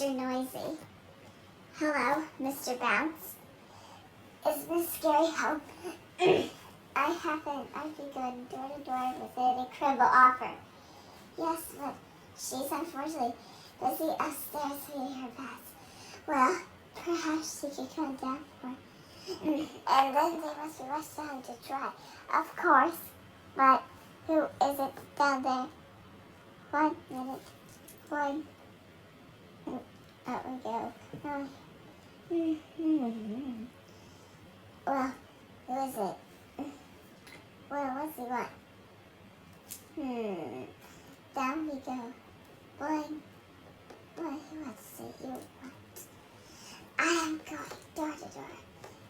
Mr. Noisy. Hello, Mr. Bounce. Is Miss Scary home? I've been going door to door with an incredible offer. Yes, but she's unfortunately busy upstairs reading her best. Well, perhaps she could come down for and then they must be rushed down to try. Of course. But who is it down there? 1 minute. One. Out we go. Well, who is it? Well, what's he want? Down we go. One. What do you want? I am going door to door.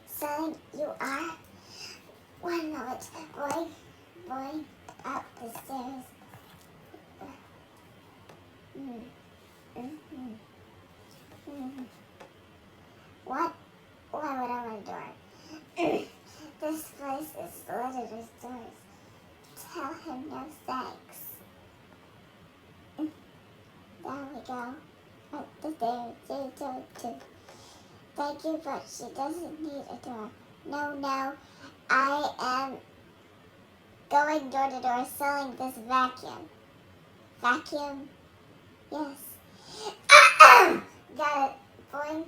Selling, you are? 1 moment. Boing, up the stairs. What? Why would I want a door? This place is loaded with doors. Tell him no thanks. Down we go. Up the stairs. Thank you, but she doesn't need a door. No. I am going door to door selling this vacuum. Vacuum? Yes. Got it. Boing.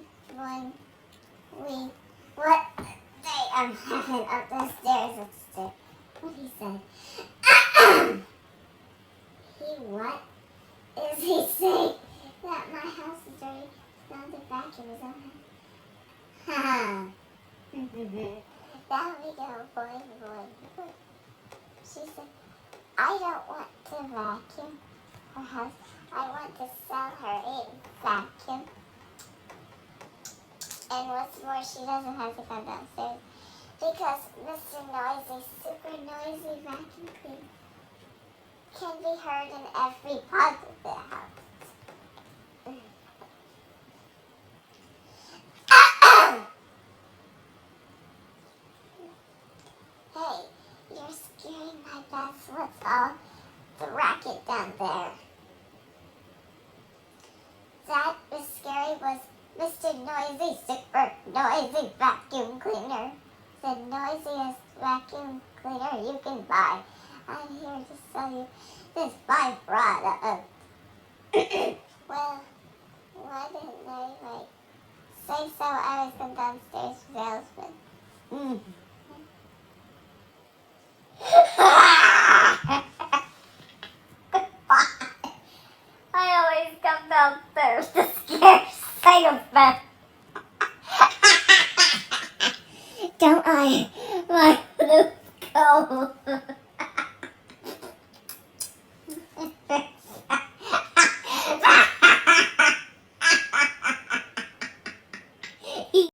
What? They are having up the stairs upstairs. What he said. He what? Is he saying that my house is dirty? Now the vacuum is on him. Ha. Down we go, boing. She said, I don't want to vacuum her house. I want to sell her a vacuum. And what's more, she doesn't have to come downstairs because Mr. Noisy, super noisy vacuum cleaner can be heard in every part of the house. Hey, you're scaring my best. What's all the racket down there? That was scary was Mr. Noisy, super noisy vacuum cleaner. The noisiest vacuum cleaner you can buy. I'm here to sell you this byproduct. Well, why didn't they say so? I was the downstairs salesman. I always come downstairs to scare salesmen. Don't I? My little go.